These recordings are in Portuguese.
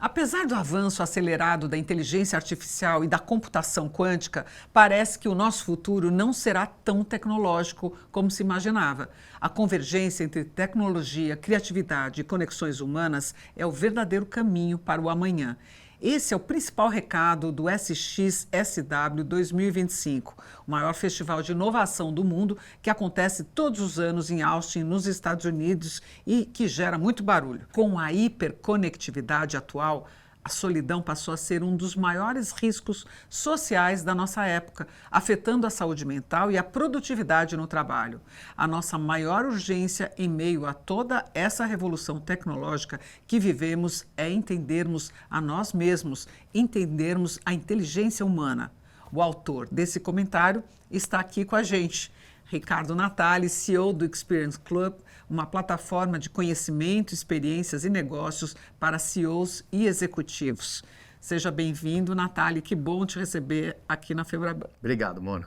Apesar do avanço acelerado da inteligência artificial e da computação quântica, parece que o nosso futuro não será tão tecnológico como se imaginava. A convergência entre tecnologia, criatividade e conexões humanas é o verdadeiro caminho para o amanhã. Esse é o principal recado do SXSW 2025, o maior festival de inovação do mundo que acontece todos os anos em Austin, nos Estados Unidos, e que gera muito barulho. Com a hiperconectividade atual, a solidão passou a ser um dos maiores riscos sociais da nossa época, afetando a saúde mental e a produtividade no trabalho. A nossa maior urgência em meio a toda essa revolução tecnológica que vivemos é entendermos a nós mesmos, entendermos a inteligência humana. O autor desse comentário está aqui com a gente. Ricardo Natali, CEO do Experience Club, uma plataforma de conhecimento, experiências e negócios para CEOs e executivos. Seja bem-vindo, Natali, que bom te receber aqui na Febraban. Obrigado, Mona.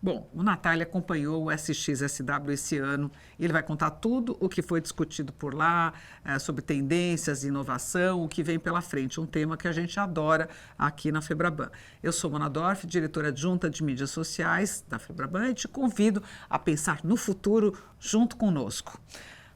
Bom, o Natali acompanhou o SXSW esse ano e ele vai contar tudo o que foi discutido por lá, sobre tendências, inovação, o que vem pela frente, um tema que a gente adora aqui na Febraban. Eu sou Mona Dorf, diretora adjunta de mídias sociais da Febraban, e te convido a pensar no futuro junto conosco.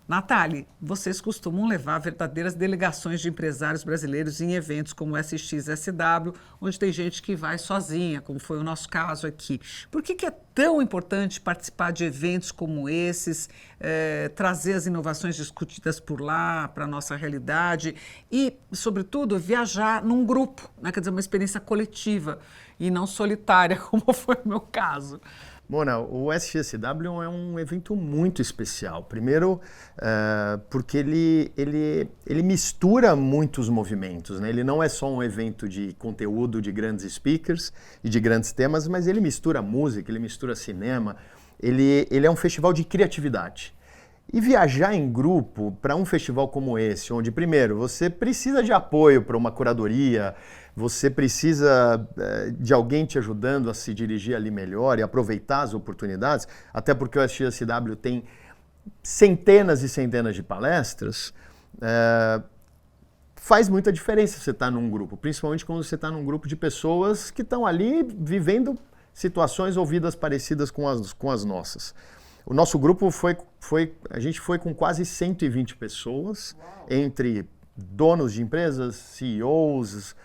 Natali, vocês costumam levar verdadeiras delegações de empresários brasileiros em eventos como o SXSW, onde tem gente que vai sozinha, como foi o nosso caso aqui. Por que é tão importante participar de eventos como esses, trazer as inovações discutidas por lá para a nossa realidade e, sobretudo, viajar num grupo, né? Quer dizer, uma experiência coletiva e não solitária, como foi o meu caso? Mona, o SXSW é um evento muito especial. Primeiro, porque ele mistura muitos movimentos, né? Ele não é só um evento de conteúdo de grandes speakers e de grandes temas, mas ele mistura música, ele mistura cinema, ele é um festival de criatividade. E viajar em grupo para um festival como esse, onde, primeiro, você precisa de apoio para uma curadoria, você precisa de alguém te ajudando a se dirigir ali melhor e aproveitar as oportunidades, até porque o SXSW tem centenas e centenas de palestras, faz muita diferença você estar num grupo, principalmente quando você está num grupo de pessoas que estão ali vivendo situações ou vidas parecidas com as nossas. O nosso grupo a gente foi com quase 120 pessoas, entre donos de empresas, CEOs,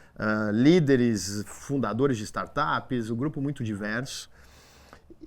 líderes, fundadores de startups, um grupo muito diverso.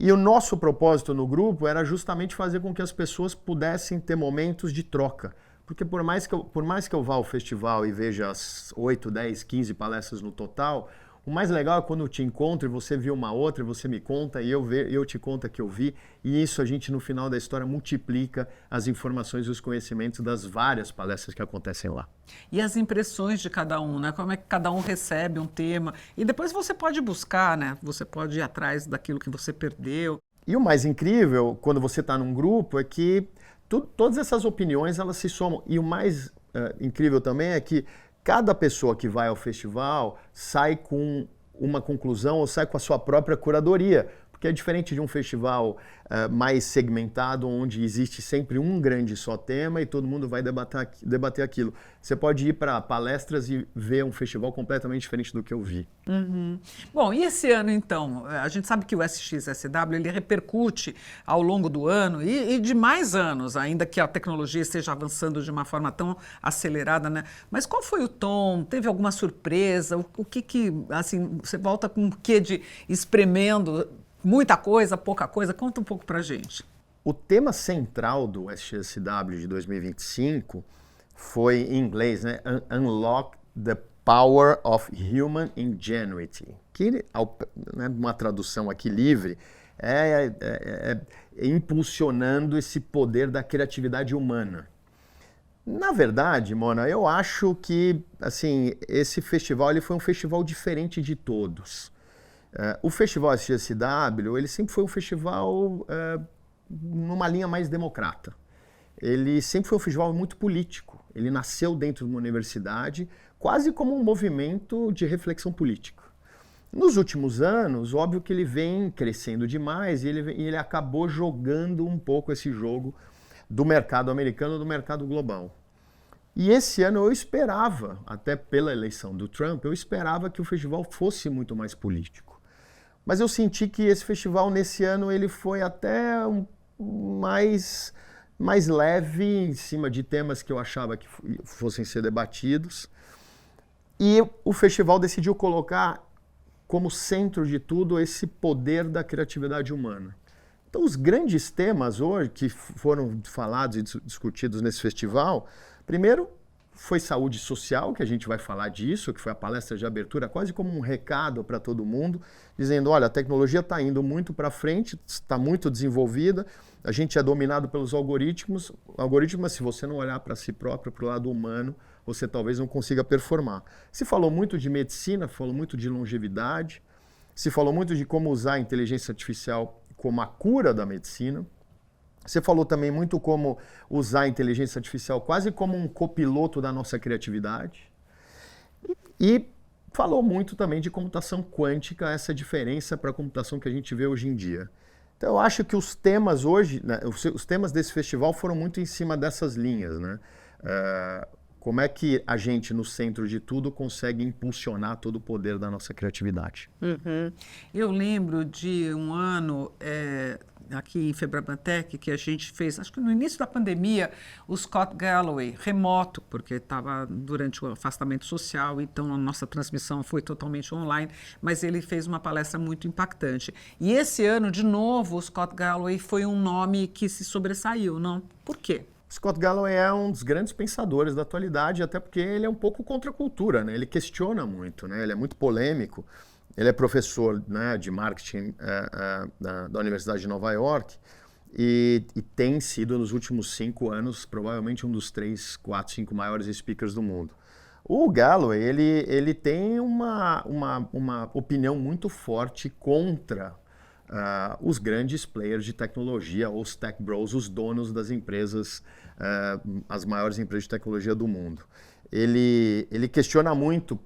E o nosso propósito no grupo era justamente fazer com que as pessoas pudessem ter momentos de troca. Porque por mais que eu vá ao festival e veja as 8, 10, 15 palestras no total, o mais legal é quando eu te encontro e você viu uma outra, e você me conta e eu te conto que eu vi. E isso a gente, no final da história, multiplica as informações e os conhecimentos das várias palestras que acontecem lá. E as impressões de cada um, né? Como é que cada um recebe um tema. E depois você pode buscar, né? Você pode ir atrás daquilo que você perdeu. E o mais incrível, quando você está num grupo, é que todas essas opiniões, elas se somam. E o mais incrível também é que cada pessoa que vai ao festival sai com uma conclusão ou sai com a sua própria curadoria, porque é diferente de um festival mais segmentado, onde existe sempre um grande só tema e todo mundo vai debater aquilo. Você pode ir para palestras e ver um festival completamente diferente do que eu vi. Uhum. Bom, e esse ano então? A gente sabe que o SXSW ele repercute ao longo do ano e de mais anos, ainda que a tecnologia esteja avançando de uma forma tão acelerada, né? Mas qual foi o tom? Teve alguma surpresa? O que assim, você volta com o quê de espremendo? Muita coisa, pouca coisa? Conta um pouco pra gente. O tema central do SXSW de 2025 foi, em inglês, né, Unlock the Power of Human Ingenuity, que, uma tradução aqui livre, é impulsionando esse poder da criatividade humana. Na verdade, Mona, eu acho que assim, esse festival ele foi um festival diferente de todos. O festival SXSW, ele sempre foi um festival numa linha mais democrata. Ele sempre foi um festival muito político. Ele nasceu dentro de uma universidade, quase como um movimento de reflexão política. Nos últimos anos, óbvio que ele vem crescendo demais e ele acabou jogando um pouco esse jogo do mercado americano e do mercado global. E esse ano eu esperava, até pela eleição do Trump, eu esperava que o festival fosse muito mais político. Mas eu senti que esse festival, nesse ano, ele foi até mais leve, em cima de temas que eu achava que fossem ser debatidos. E o festival decidiu colocar como centro de tudo esse poder da criatividade humana. Então, os grandes temas hoje que foram falados e discutidos nesse festival, primeiro foi saúde social, que a gente vai falar disso, que foi a palestra de abertura, quase como um recado para todo mundo, dizendo, olha, a tecnologia está indo muito para frente, está muito desenvolvida, a gente é dominado pelos algoritmos, se você não olhar para si próprio, para o lado humano, você talvez não consiga performar. Se falou muito de medicina, falou muito de longevidade, se falou muito de como usar a inteligência artificial como a cura da medicina. Você falou também muito como usar a inteligência artificial quase como um copiloto da nossa criatividade. E falou muito também de computação quântica, essa diferença para a computação que a gente vê hoje em dia. Então eu acho que os temas hoje, né, os temas desse festival foram muito em cima dessas linhas, né? Como é que a gente, no centro de tudo, consegue impulsionar todo o poder da nossa criatividade? Uhum. Eu lembro de um ano aqui em Febrabantec que a gente fez, acho que no início da pandemia, o Scott Galloway, remoto, porque estava durante o afastamento social, então a nossa transmissão foi totalmente online, mas ele fez uma palestra muito impactante. E esse ano, de novo, o Scott Galloway foi um nome que se sobressaiu, não? Por quê? Scott Galloway é um dos grandes pensadores da atualidade, até porque ele é um pouco contra a cultura, né? Ele questiona muito, né? Ele é muito polêmico. Ele é professor, né, de marketing da Universidade de Nova York e tem sido, nos últimos 5 anos, provavelmente um dos 3, 4, 5 maiores speakers do mundo. O Galloway, ele tem uma opinião muito forte contra os grandes players de tecnologia, os tech bros, os donos das empresas, as maiores empresas de tecnologia do mundo. Ele questiona muito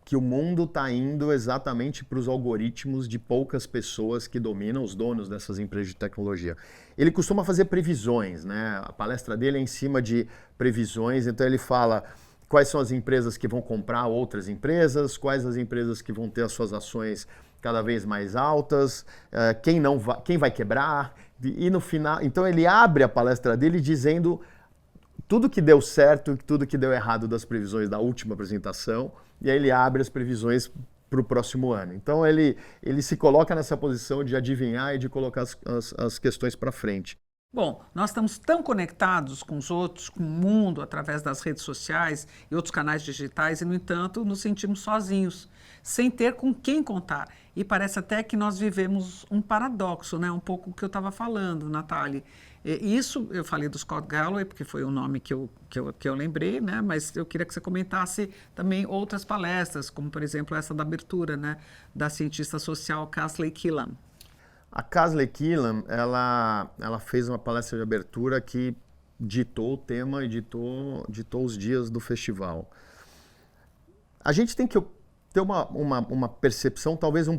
que o mundo está indo exatamente para os algoritmos de poucas pessoas que dominam, os donos dessas empresas de tecnologia. Ele costuma fazer previsões, né? A palestra dele é em cima de previsões, então ele fala quais são as empresas que vão comprar outras empresas, quais as empresas que vão ter as suas ações cada vez mais altas, quem vai quebrar, e no final, então ele abre a palestra dele dizendo tudo que deu certo e tudo que deu errado das previsões da última apresentação, e aí ele abre as previsões para o próximo ano. Então ele se coloca nessa posição de adivinhar e de colocar as questões para frente. Bom, nós estamos tão conectados com os outros, com o mundo, através das redes sociais e outros canais digitais, e, no entanto, nos sentimos sozinhos, sem ter com quem contar. E parece até que nós vivemos um paradoxo, né? Um pouco o que eu estava falando, Natália. Isso, eu falei do Scott Galloway, porque foi o nome que eu lembrei, né? Mas eu queria que você comentasse também outras palestras, como, por exemplo, essa da abertura, né? Da cientista social Cashley Killam. A Cashley Killam, ela fez uma palestra de abertura que ditou o tema e ditou os dias do festival. A gente tem que ter uma percepção, talvez né,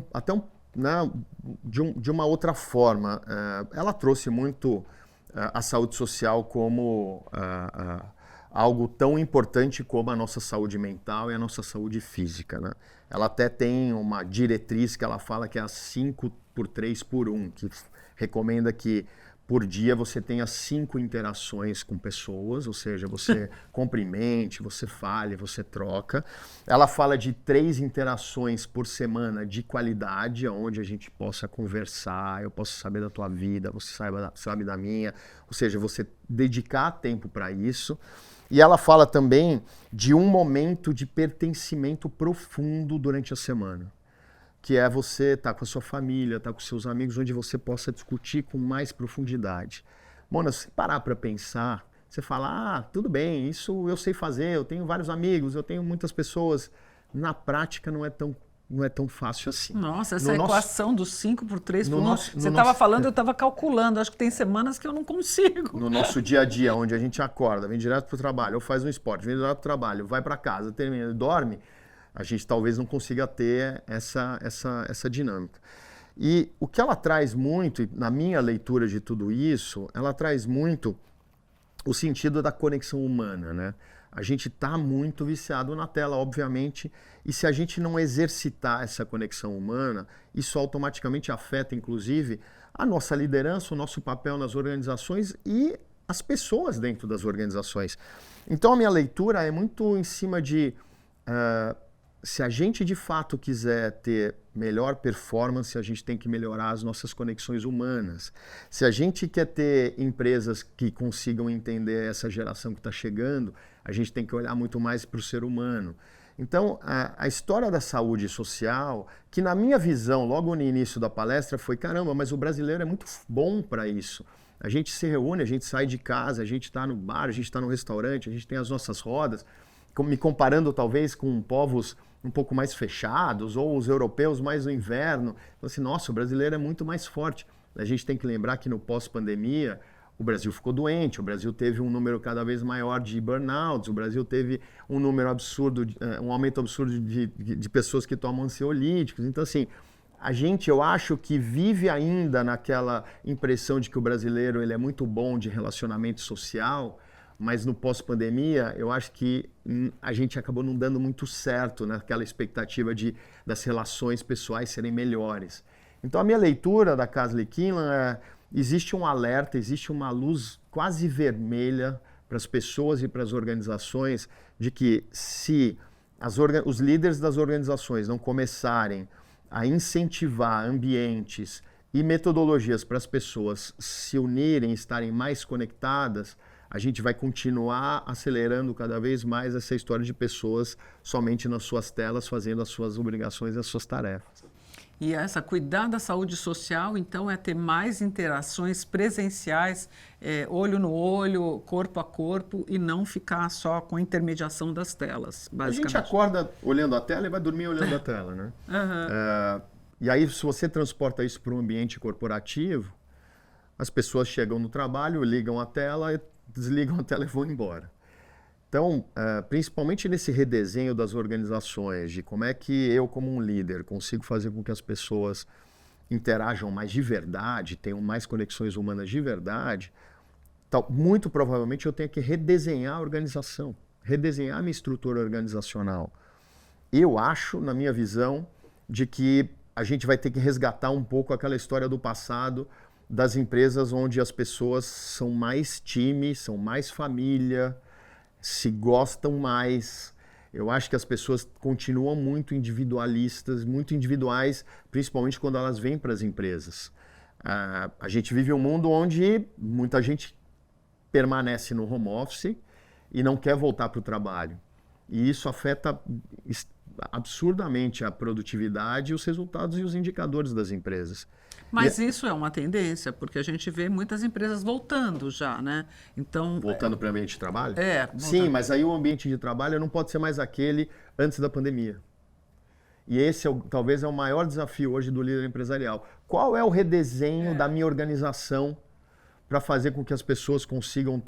de uma outra forma. Ela trouxe muito a saúde social como algo tão importante como a nossa saúde mental e a nossa saúde física, né? Ela até tem uma diretriz que ela fala que é a 5x3x1, que recomenda que por dia você tenha 5 interações com pessoas, ou seja, você cumprimente, você fale, você troca. Ela fala de 3 interações por semana de qualidade, onde a gente possa conversar, eu posso saber da tua vida, você sabe da minha, ou seja, você dedicar tempo para isso. E ela fala também de um momento de pertencimento profundo durante a semana, que é você estar com a sua família, estar com seus amigos, onde você possa discutir com mais profundidade. Mona, se você parar para pensar, você fala, tudo bem, isso eu sei fazer, eu tenho vários amigos, eu tenho muitas pessoas. Na prática não é tão fácil assim. Nossa, essa equação do 5x3x1, você estava falando, eu estava calculando, acho que tem semanas que eu não consigo. No nosso dia a dia, onde a gente acorda, vem direto para o trabalho, ou faz um esporte, vem direto para o trabalho, vai para casa, termina, dorme, a gente talvez não consiga ter essa dinâmica. E o que ela traz muito, na minha leitura de tudo isso, ela traz muito o sentido da conexão humana, né? a gente está muito viciado na tela, obviamente, e se a gente não exercitar essa conexão humana, isso automaticamente afeta, inclusive, a nossa liderança, o nosso papel nas organizações e as pessoas dentro das organizações. Então, a minha leitura é muito em cima de... se a gente de fato quiser ter melhor performance, a gente tem que melhorar as nossas conexões humanas. Se a gente quer ter empresas que consigam entender essa geração que está chegando, a gente tem que olhar muito mais para o ser humano. Então, a história da saúde social, que na minha visão, logo no início da palestra, foi caramba, mas o brasileiro é muito bom para isso. A gente se reúne, a gente sai de casa, a gente está no bar, a gente está no restaurante, a gente tem as nossas rodas, me comparando talvez com povos um pouco mais fechados, ou os europeus mais no inverno. Então, assim, nossa, o brasileiro é muito mais forte. A gente tem que lembrar que no pós-pandemia, o Brasil ficou doente, o Brasil teve um número cada vez maior de burnouts, o Brasil teve um número absurdo, um aumento absurdo de pessoas que tomam ansiolíticos. Então, assim, a gente, eu acho que vive ainda naquela impressão de que o brasileiro ele é muito bom de relacionamento social, mas no pós-pandemia, eu acho que a gente acabou não dando muito certo naquela expectativa das relações pessoais serem melhores. Então, a minha leitura da Casley Kinlan é: existe um alerta, existe uma luz quase vermelha para as pessoas e para as organizações de que se os líderes das organizações não começarem a incentivar ambientes e metodologias para as pessoas se unirem, estarem mais conectadas, a gente vai continuar acelerando cada vez mais essa história de pessoas somente nas suas telas, fazendo as suas obrigações e as suas tarefas. E cuidar da saúde social, então, é ter mais interações presenciais, olho no olho, corpo a corpo, e não ficar só com a intermediação das telas, basicamente. A gente acorda olhando a tela e vai dormir olhando a tela, né? Uhum. E aí, se você transporta isso para um ambiente corporativo, as pessoas chegam no trabalho, ligam a tela, desligam a tela e vão embora. Então, principalmente nesse redesenho das organizações, de como é que eu, como um líder, consigo fazer com que as pessoas interajam mais de verdade, tenham mais conexões humanas de verdade, muito provavelmente eu tenho que redesenhar a organização, redesenhar a minha estrutura organizacional. Eu acho, na minha visão, de que a gente vai ter que resgatar um pouco aquela história do passado, das empresas onde as pessoas são mais time, são mais família, se gostam mais. Eu acho que as pessoas continuam muito individualistas, muito individuais, principalmente quando elas vêm para as empresas. A gente vive um mundo onde muita gente permanece no home office e não quer voltar para o trabalho. E isso afeta absurdamente a produtividade, os resultados e os indicadores das empresas. Mas isso é uma tendência, porque a gente vê muitas empresas voltando já, né? Então, voltando para o ambiente de trabalho? Sim, mas aí o ambiente de trabalho não pode ser mais aquele antes da pandemia. E esse talvez é o maior desafio hoje do líder empresarial. Qual é o redesenho da minha organização para fazer com que as pessoas consigam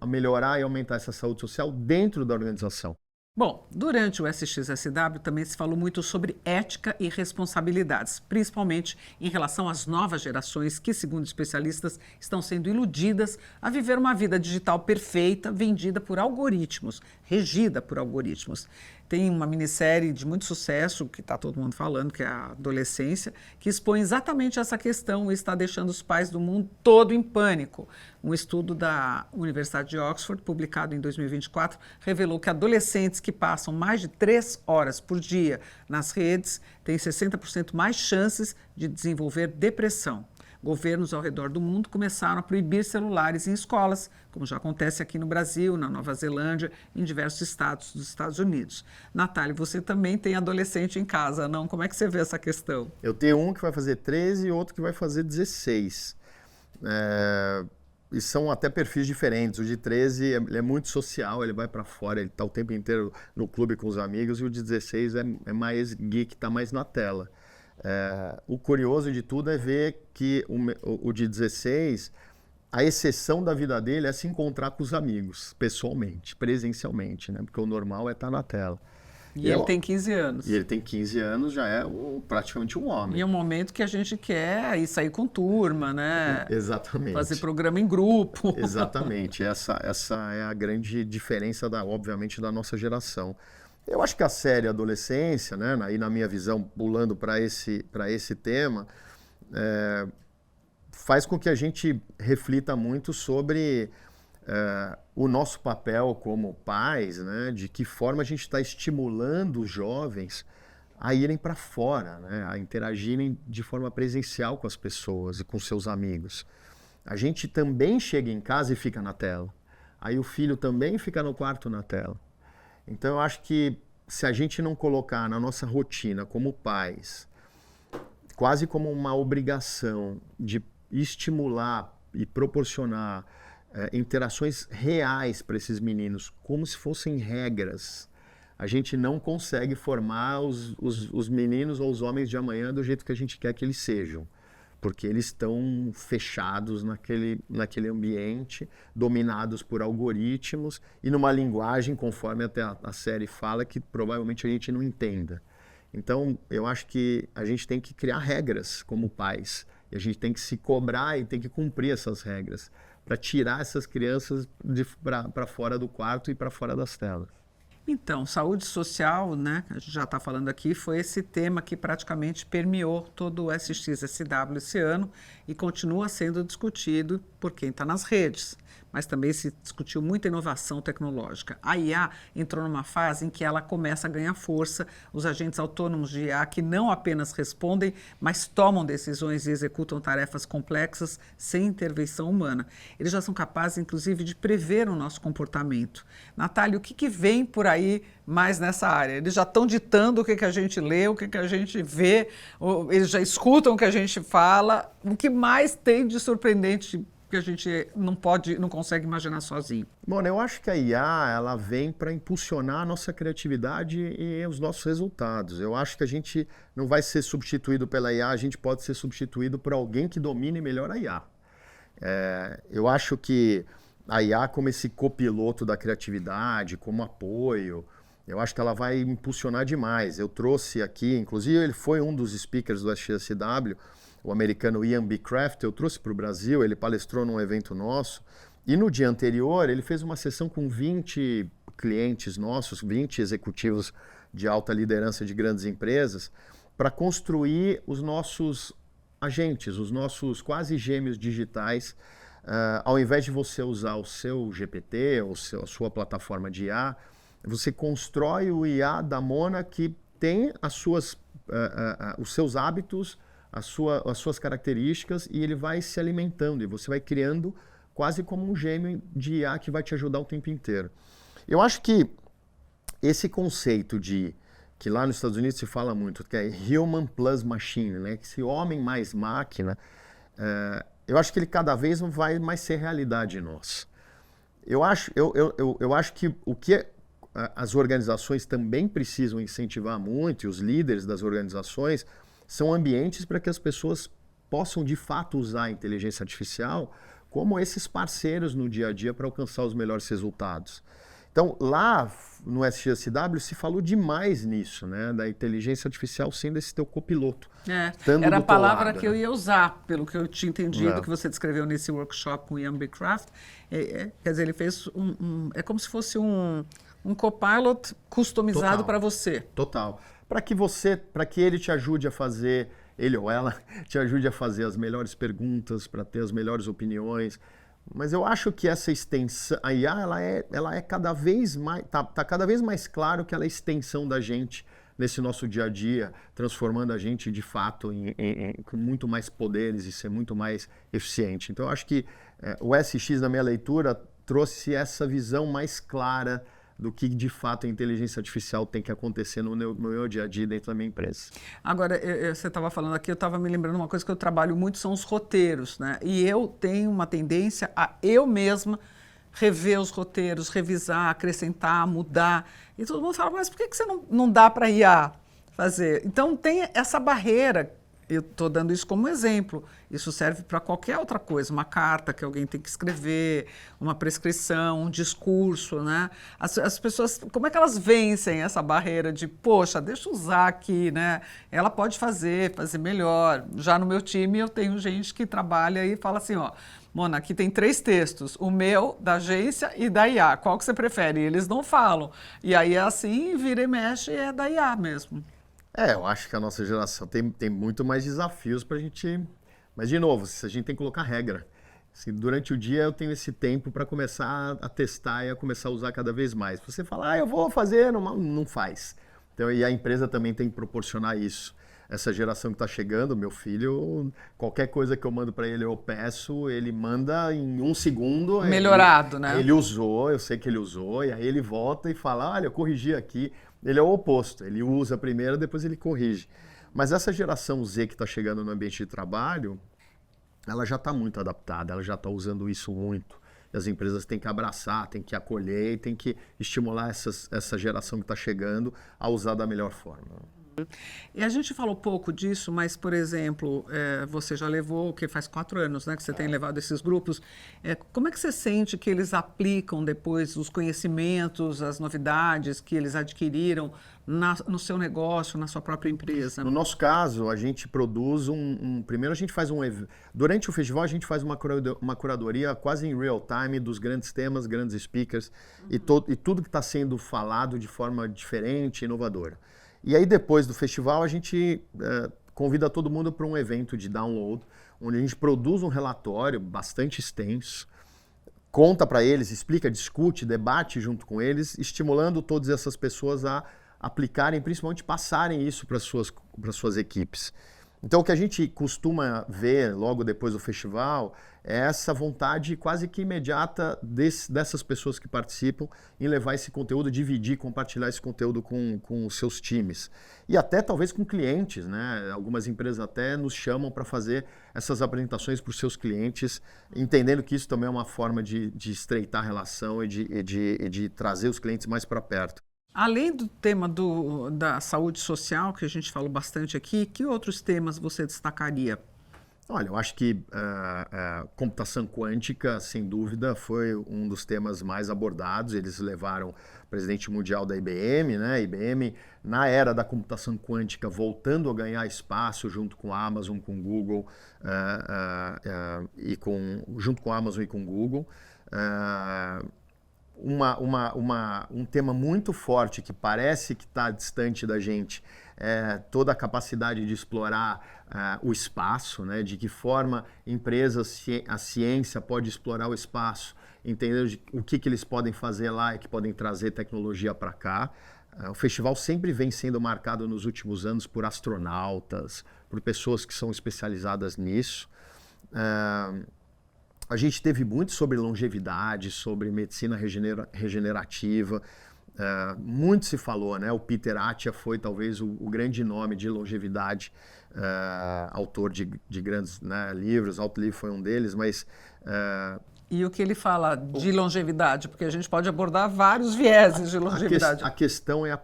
melhorar e aumentar essa saúde social dentro da organização? Bom, durante o SXSW também se falou muito sobre ética e responsabilidades, principalmente em relação às novas gerações que, segundo especialistas, estão sendo iludidas a viver uma vida digital perfeita, vendida por algoritmos, regida por algoritmos. Tem uma minissérie de muito sucesso, que está todo mundo falando, que é a Adolescência, que expõe exatamente essa questão e está deixando os pais do mundo todo em pânico. Um estudo da Universidade de Oxford, publicado em 2024, revelou que adolescentes que passam mais de 3 horas por dia nas redes têm 60% mais chances de desenvolver depressão. Governos ao redor do mundo começaram a proibir celulares em escolas, como já acontece aqui no Brasil, na Nova Zelândia, em diversos estados dos Estados Unidos. Natália, você também tem adolescente em casa, não? Como é que você vê essa questão? Eu tenho um que vai fazer 13 e outro que vai fazer 16. E são até perfis diferentes. O de 13 ele é muito social, ele vai para fora, ele está o tempo inteiro no clube com os amigos, e o de 16 é mais geek, está mais na tela. O curioso de tudo é ver que o de 16, a exceção da vida dele é se encontrar com os amigos, pessoalmente, presencialmente, né? Porque o normal é estar na tela. E ele tem 15 anos. E ele tem 15 anos, já é praticamente um homem. E é um momento que a gente quer ir sair com turma, né? Exatamente. Fazer programa em grupo. Exatamente. Essa é a grande diferença, obviamente, da nossa geração. Eu acho que a série Adolescência, né, aí na minha visão, pulando para esse tema, faz com que a gente reflita muito sobre o nosso papel como pais, né, de que forma a gente está estimulando os jovens a irem para fora, né, a interagirem de forma presencial com as pessoas e com seus amigos. A gente também chega em casa e fica na tela. Aí o filho também fica no quarto na tela. Então eu acho que se a gente não colocar na nossa rotina como pais, quase como uma obrigação de estimular e proporcionar interações reais para esses meninos, como se fossem regras, a gente não consegue formar os meninos ou os homens de amanhã do jeito que a gente quer que eles sejam. Porque eles estão fechados naquele ambiente, dominados por algoritmos e numa linguagem, conforme até a série fala, que provavelmente a gente não entenda. Então, eu acho que a gente tem que criar regras como pais. E a gente tem que se cobrar e tem que cumprir essas regras para tirar essas crianças para fora do quarto e para fora das telas. Então, saúde social, né, a gente já está falando aqui, foi esse tema que praticamente permeou todo o SXSW esse ano e continua sendo discutido por quem está nas redes. Mas também se discutiu muita inovação tecnológica. A IA entrou numa fase em que ela começa a ganhar força. Os agentes autônomos de IA que não apenas respondem, mas tomam decisões e executam tarefas complexas sem intervenção humana. Eles já são capazes, inclusive, de prever o nosso comportamento. Natália, o que vem por aí mais nessa área? Eles já estão ditando o que a gente lê, o que a gente vê, eles já escutam o que a gente fala. O que mais tem de surpreendente que a gente não consegue imaginar sozinho? Bom, eu acho que a IA ela vem para impulsionar a nossa criatividade e os nossos resultados. Eu acho que a gente não vai ser substituído pela IA, a gente pode ser substituído por alguém que domine melhor a IA. Eu acho que a IA como esse copiloto da criatividade, como apoio, eu acho que ela vai impulsionar demais. Eu trouxe aqui, inclusive ele foi um dos speakers do SXSW, o americano Ian B. Craft, eu trouxe para o Brasil, ele palestrou num evento nosso, e no dia anterior ele fez uma sessão com 20 clientes nossos, 20 executivos de alta liderança de grandes empresas, para construir os nossos agentes, os nossos quase gêmeos digitais. Ao invés de você usar o seu GPT, ou a sua plataforma de IA, você constrói o IA da Mona que tem os seus hábitos, as suas características, e ele vai se alimentando e você vai criando quase como um gêmeo de IA que vai te ajudar o tempo inteiro. Eu acho que esse conceito que lá nos Estados Unidos se fala muito, que é human plus machine, né? Que esse homem mais máquina, eu acho que ele cada vez vai mais ser realidade nossa. Eu acho que o que as organizações também precisam incentivar muito, e os líderes das organizações, são ambientes para que as pessoas possam de fato usar a inteligência artificial como esses parceiros no dia a dia para alcançar os melhores resultados. Então, lá no SXSW se falou demais nisso, né? Da inteligência artificial sendo esse teu copiloto. Era a palavra que eu ia usar, pelo que eu tinha entendido, que você descreveu nesse workshop com o Ian B. Craft. Quer dizer, ele fez é como se fosse um copilot customizado para você. Total. Para que ele te ajude a fazer, ele ou ela, te ajude a fazer as melhores perguntas, para ter as melhores opiniões. Mas eu acho que essa extensão, a IA, ela é cada vez mais, tá cada vez mais claro que ela é extensão da gente nesse nosso dia a dia, transformando a gente de fato com muito mais poderes e ser muito mais eficiente. Então eu acho que o SX, na minha leitura, trouxe essa visão mais clara do que de fato a inteligência artificial tem que acontecer no meu dia a dia dentro da minha empresa. Agora, você estava falando aqui, eu estava me lembrando uma coisa que eu trabalho muito, são os roteiros, né? E eu tenho uma tendência a eu mesma rever os roteiros, revisar, acrescentar, mudar. E todo mundo fala, mas por que você não dá para IA fazer? Então tem essa barreira Eu estou dando isso como exemplo. Isso serve para qualquer outra coisa, uma carta que alguém tem que escrever, uma prescrição, um discurso, né? As pessoas, como é que elas vencem essa barreira de, poxa, deixa eu usar aqui, né? Ela pode fazer melhor. Já no meu time eu tenho gente que trabalha e fala assim, ó, Mona, aqui tem 3 textos, o meu, da agência e da IA. Qual que você prefere? E eles não falam. E aí é assim, vira e mexe, é da IA mesmo. Eu acho que a nossa geração tem muito mais desafios para a gente. Mas, de novo, a gente tem que colocar regra. Assim, durante o dia eu tenho esse tempo para começar a testar e a começar a usar cada vez mais. Você fala, eu vou fazer, não faz. Então, e a empresa também tem que proporcionar isso. Essa geração que está chegando, meu filho, qualquer coisa que eu mando para ele, eu peço, ele manda em 1 segundo. Melhorado, né? Ele usou, eu sei que ele usou, e aí ele volta e fala, olha, eu corrigi aqui. Ele é o oposto, ele usa primeiro, depois ele corrige. Mas essa geração Z que está chegando no ambiente de trabalho, ela já está muito adaptada, ela já está usando isso muito. E as empresas têm que abraçar, têm que acolher, têm que estimular essa geração que está chegando a usar da melhor forma. E a gente falou pouco disso, mas, por exemplo, você já levou, que faz 4 anos, né, que você tem levado esses grupos. Como é que você sente que eles aplicam depois os conhecimentos, as novidades que eles adquiriram no seu negócio, na sua própria empresa? No nosso caso, a gente produz primeiro a gente faz durante o festival a gente faz uma curadoria quase em real time dos grandes temas, grandes speakers e tudo que está sendo falado de forma diferente, inovadora. E aí depois do festival a gente convida todo mundo para um evento de download, onde a gente produz um relatório bastante extenso, conta para eles, explica, discute, debate junto com eles, estimulando todas essas pessoas a aplicarem, principalmente passarem isso para suas equipes. Então o que a gente costuma ver logo depois do festival é essa vontade quase que imediata dessas pessoas que participam em levar esse conteúdo, dividir, compartilhar esse conteúdo com os seus times. E até talvez com clientes, né? Algumas empresas até nos chamam para fazer essas apresentações para os seus clientes, entendendo que isso também é uma forma de estreitar a relação e de trazer os clientes mais para perto. Além do tema da saúde social, que a gente falou bastante aqui, que outros temas você destacaria? Olha, eu acho que computação quântica, sem dúvida, foi um dos temas mais abordados. Eles levaram o presidente mundial da IBM, né? A IBM, na era da computação quântica, voltando a ganhar espaço junto com a Amazon, com o Google, junto com a Amazon e com o Google. Um tema muito forte que parece que está distante da gente é toda a capacidade de explorar o espaço, né? De que forma a ciência pode explorar o espaço, entender o que eles podem fazer lá e que podem trazer tecnologia para cá. O festival sempre vem sendo marcado nos últimos anos por astronautas, por pessoas que são especializadas nisso. A gente teve muito sobre longevidade, sobre medicina regenerativa. Muito se falou, né? O Peter Attia foi talvez o grande nome de longevidade, autor de grandes, né, livros. Outlive foi um deles, mas... E o que ele fala de longevidade? Porque a gente pode abordar vários vieses de longevidade. A questão é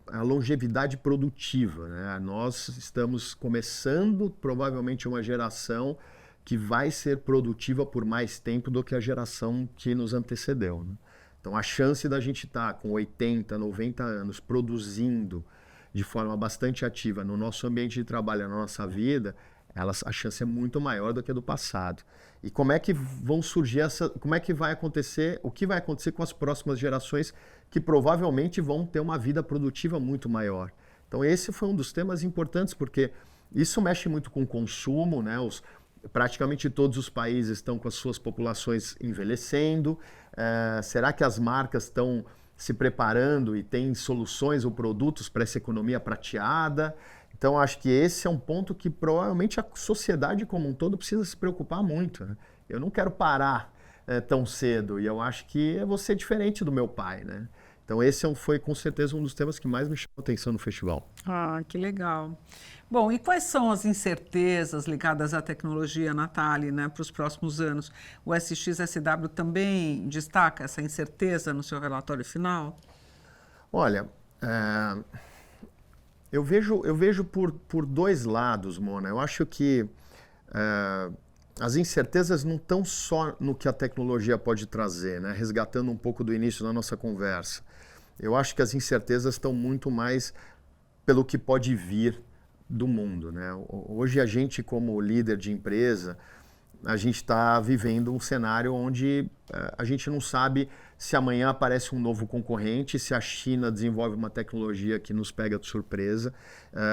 a longevidade produtiva, né? Nós estamos começando, provavelmente, uma geração que vai ser produtiva por mais tempo do que a geração que nos antecedeu, né? Então a chance da gente estar com 80, 90 anos produzindo de forma bastante ativa no nosso ambiente de trabalho, na nossa vida, a chance é muito maior do que a do passado. E como é que vão surgir como é que vai acontecer, o que vai acontecer com as próximas gerações que provavelmente vão ter uma vida produtiva muito maior. Então esse foi um dos temas importantes, porque isso mexe muito com o consumo, né? Praticamente todos os países estão com as suas populações envelhecendo. Será que as marcas estão se preparando e têm soluções ou produtos para essa economia prateada? Então, acho que esse é um ponto que provavelmente a sociedade como um todo precisa se preocupar muito, né? Eu não quero parar tão cedo e eu acho que eu vou ser diferente do meu pai, né? Então, esse foi com certeza um dos temas que mais me chamou a atenção no festival. Ah, que legal. Bom, e quais são as incertezas ligadas à tecnologia, Nathalie, né, para os próximos anos? O SXSW também destaca essa incerteza no seu relatório final? Olha, Eu vejo por dois lados, Mona. Eu acho que as incertezas não estão só no que a tecnologia pode trazer, né? Resgatando um pouco do início da nossa conversa. Eu acho que as incertezas estão muito mais pelo que pode vir do mundo, né? Hoje a gente, como líder de empresa, a gente está vivendo um cenário onde a gente não sabe se amanhã aparece um novo concorrente, se a China desenvolve uma tecnologia que nos pega de surpresa,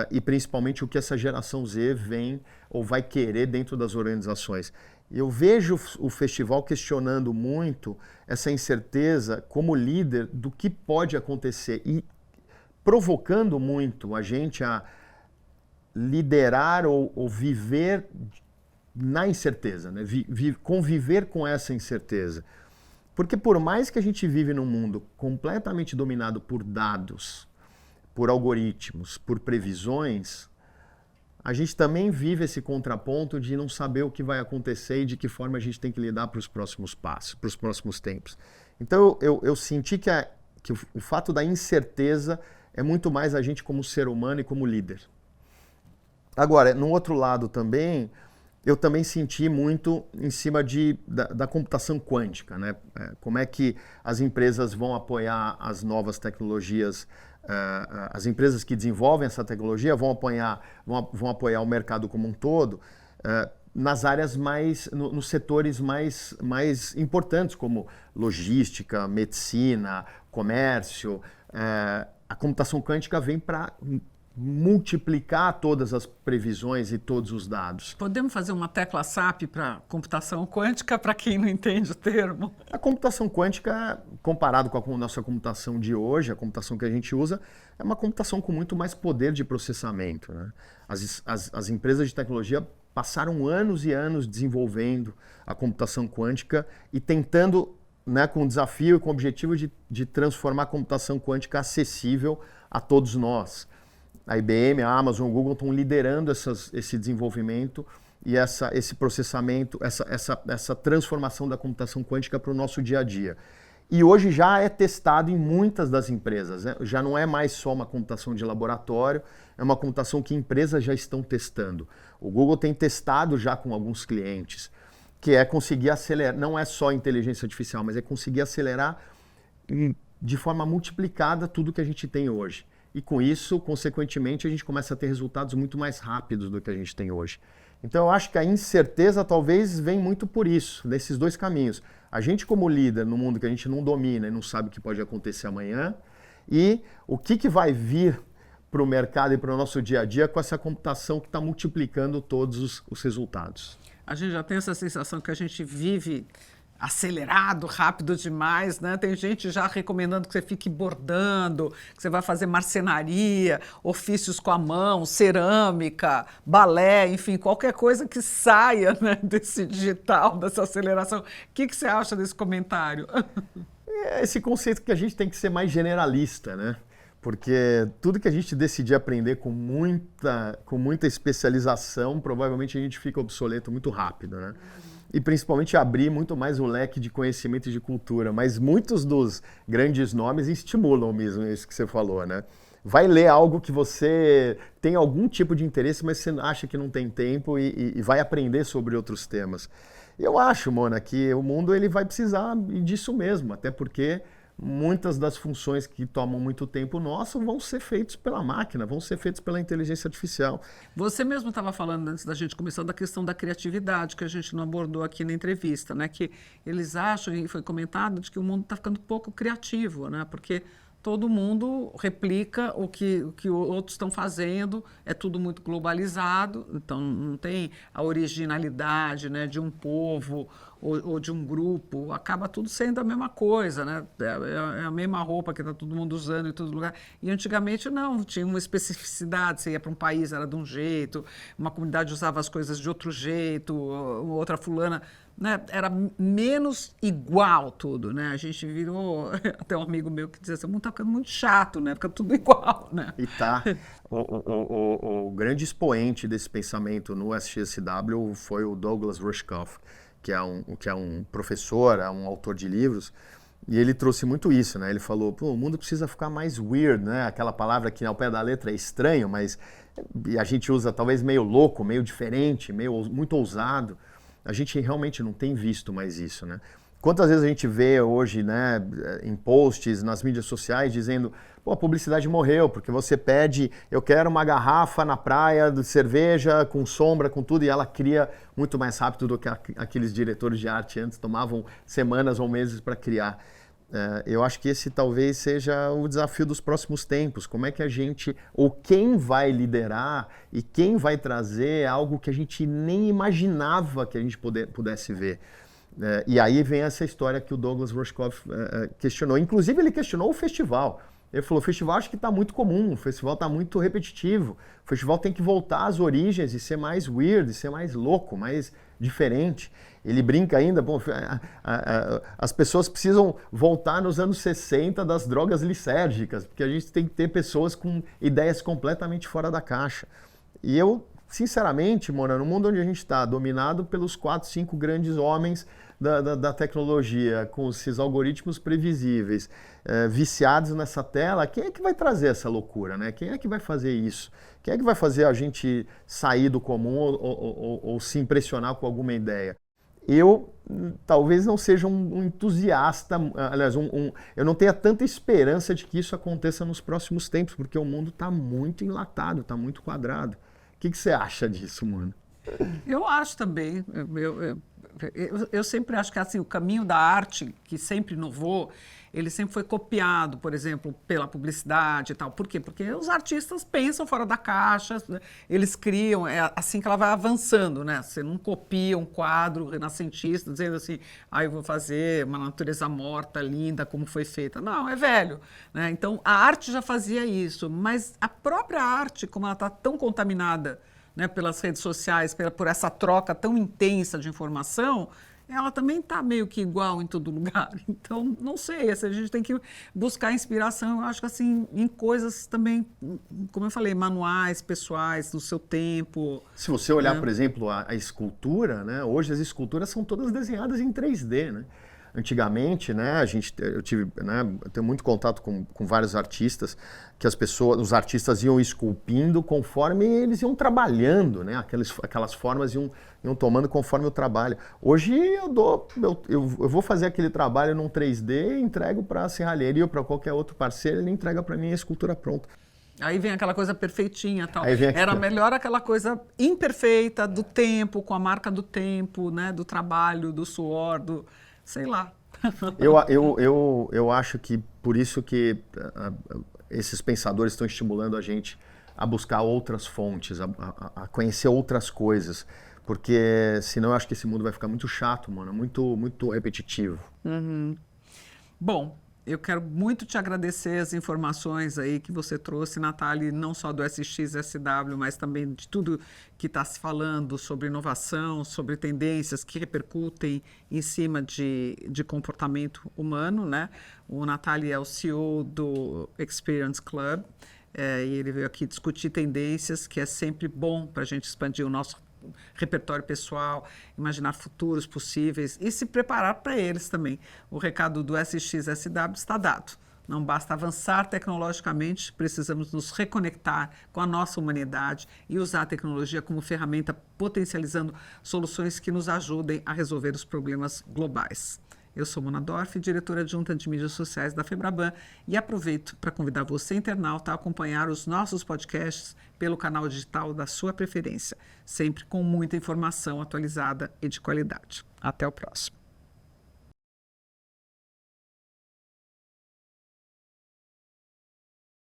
e principalmente o que essa geração Z vem ou vai querer dentro das organizações. Eu vejo o festival questionando muito essa incerteza como líder do que pode acontecer e provocando muito a gente a liderar ou viver na incerteza, né? Conviver com essa incerteza. Porque por mais que a gente vive num mundo completamente dominado por dados, por algoritmos, por previsões, a gente também vive esse contraponto de não saber o que vai acontecer e de que forma a gente tem que lidar para os próximos passos, para os próximos tempos. Então eu senti que o fato da incerteza é muito mais a gente como ser humano e como líder. Agora, no outro lado também, eu também senti muito em cima da computação quântica, né? Como é que as empresas vão apoiar as novas tecnologias, as empresas que desenvolvem essa tecnologia vão apoiar o mercado como um todo, nas áreas nos setores mais importantes, como logística, medicina, comércio. A computação quântica vem para multiplicar todas as previsões e todos os dados. Podemos fazer uma tecla SAP para computação quântica, para quem não entende o termo? A computação quântica, comparado com a nossa computação de hoje, a computação que a gente usa, é uma computação com muito mais poder de processamento, né? As empresas de tecnologia passaram anos e anos desenvolvendo a computação quântica e tentando, né, com o desafio e com o objetivo de transformar a computação quântica acessível a todos nós. A IBM, a Amazon, o Google estão liderando esse desenvolvimento e esse processamento, essa transformação da computação quântica para o nosso dia a dia. E hoje já é testado em muitas das empresas, né? Já não é mais só uma computação de laboratório, é uma computação que empresas já estão testando. O Google tem testado já com alguns clientes, que é conseguir acelerar, não é só inteligência artificial, mas é conseguir acelerar de forma multiplicada tudo que a gente tem hoje. E com isso, consequentemente, a gente começa a ter resultados muito mais rápidos do que a gente tem hoje. Então eu acho que a incerteza talvez vem muito por isso, desses dois caminhos. A gente como líder no mundo que a gente não domina e não sabe o que pode acontecer amanhã, e o que vai vir para o mercado e para o nosso dia a dia com essa computação que está multiplicando todos os resultados. A gente já tem essa sensação que a gente vive acelerado, rápido demais, né? Tem gente já recomendando que você fique bordando, que você vai fazer marcenaria, ofícios com a mão, cerâmica, balé, enfim, qualquer coisa que saia, né, desse digital, dessa aceleração. O que você acha desse comentário? É esse conceito que a gente tem que ser mais generalista, né? Porque tudo que a gente decidir aprender com muita especialização, provavelmente a gente fica obsoleto muito rápido, né? E principalmente abrir muito mais o leque de conhecimento e de cultura. Mas muitos dos grandes nomes estimulam mesmo isso que você falou, né? Vai ler algo que você tem algum tipo de interesse, mas você acha que não tem tempo e vai aprender sobre outros temas. Eu acho, Mona, que o mundo ele vai precisar disso mesmo, até porque muitas das funções que tomam muito tempo nosso vão ser feitas pela máquina, vão ser feitas pela inteligência artificial. Você mesmo estava falando, antes da gente começar, da questão da criatividade, que a gente não abordou aqui na entrevista, né? Que eles acham, e foi comentado, de que o mundo está ficando pouco criativo, né? Porque todo mundo replica o que outros estão fazendo, é tudo muito globalizado, então não tem a originalidade, né, de um povo ou de um grupo, acaba tudo sendo a mesma coisa, né? É a mesma roupa que está todo mundo usando em todo lugar. E antigamente não, tinha uma especificidade, você ia para um país, era de um jeito, uma comunidade usava as coisas de outro jeito, outra fulana, né? Era menos igual tudo, né? A gente virou, até um amigo meu que dizia assim, o mundo está ficando muito chato, né? Fica tudo igual, né? E tá. O grande expoente desse pensamento no SXSW foi o Douglas Rushkoff, que é um professor, é um autor de livros, E ele trouxe muito isso, né? Ele falou, pô, o mundo precisa ficar mais weird, né? Aquela palavra que ao pé da letra é estranho, mas a gente usa talvez meio louco, meio diferente, meio muito ousado. A gente realmente não tem visto mais isso, né? Quantas vezes a gente vê hoje, né, em posts, nas mídias sociais, dizendo, pô, a publicidade morreu, porque você pede, eu quero uma garrafa na praia de cerveja, com sombra, com tudo, e ela cria muito mais rápido do que aqueles diretores de arte antes tomavam semanas ou meses para criar. Eu acho que esse talvez seja o desafio dos próximos tempos. Como é que a gente, ou quem vai liderar e quem vai trazer algo que a gente nem imaginava que a gente pudesse ver. E aí vem essa história que o Douglas Rushkoff questionou. Inclusive ele questionou o festival. Ele falou, o festival acho que está muito comum, o festival está muito repetitivo. O festival tem que voltar às origens e ser mais weird, ser mais louco, mais diferente. Ele brinca ainda, bom, as pessoas precisam voltar nos anos 60 das drogas lisérgicas, porque a gente tem que ter pessoas com ideias completamente fora da caixa. E eu, sinceramente, Mona, no mundo onde a gente está, dominado pelos 4, 5 grandes homens da tecnologia, com esses algoritmos previsíveis, viciados nessa tela, quem é que vai trazer essa loucura, né? Quem é que vai fazer isso? Quem é que vai fazer a gente sair do comum ou se impressionar com alguma ideia? Eu talvez não seja um entusiasta, aliás, eu não tenha tanta esperança de que isso aconteça nos próximos tempos, porque o mundo está muito enlatado, está muito quadrado. O que você acha disso, mano? Eu acho também. Eu sempre acho que assim, o caminho da arte, que sempre inovou, ele sempre foi copiado, por exemplo, pela publicidade e tal. Por quê? Porque os artistas pensam fora da caixa, eles criam, é assim que ela vai avançando, né? Você não copia um quadro renascentista dizendo assim, eu vou fazer uma natureza morta, linda, como foi feita. Não, é velho, né? Então, a arte já fazia isso, mas a própria arte, como ela está tão contaminada, né, pelas redes sociais, por essa troca tão intensa de informação, ela também está meio que igual em todo lugar. Então, não sei, a gente tem que buscar inspiração, eu acho que assim, em coisas também, como eu falei, manuais, pessoais, do seu tempo. Se você olhar, por exemplo, a escultura, né, hoje as esculturas são todas desenhadas em 3D, né? Antigamente, né, eu tenho muito contato com vários artistas, que os artistas iam esculpindo conforme eles iam trabalhando, né, aquelas formas iam tomando conforme o trabalho. Hoje eu vou fazer aquele trabalho num 3D, entrego para a serralheria ou para qualquer outro parceiro, ele entrega para mim a escultura pronta. Aí vem aquela coisa perfeitinha, tal. Era melhor aquela coisa imperfeita do tempo, com a marca do tempo, né, do trabalho, do suor, sei lá. Eu acho que por isso que esses pensadores estão estimulando a gente a buscar outras fontes, a conhecer outras coisas, porque senão eu acho que esse mundo vai ficar muito chato, mano, muito, muito repetitivo. Uhum. Bom, eu quero muito te agradecer as informações aí que você trouxe, Natália, não só do SXSW, mas também de tudo que está se falando sobre inovação, sobre tendências que repercutem em cima de comportamento humano, né? O Natália é o CEO do Experience Club, e ele veio aqui discutir tendências, que é sempre bom para a gente expandir o nosso repertório pessoal, imaginar futuros possíveis e se preparar para eles também. O recado do SXSW está dado. Não basta avançar tecnologicamente, precisamos nos reconectar com a nossa humanidade e usar a tecnologia como ferramenta potencializando soluções que nos ajudem a resolver os problemas globais. Eu sou Mona Dorf, diretora adjunta de mídias sociais da Febraban, e aproveito para convidar você, internauta, a acompanhar os nossos podcasts pelo canal digital da sua preferência, sempre com muita informação atualizada e de qualidade. Até o próximo.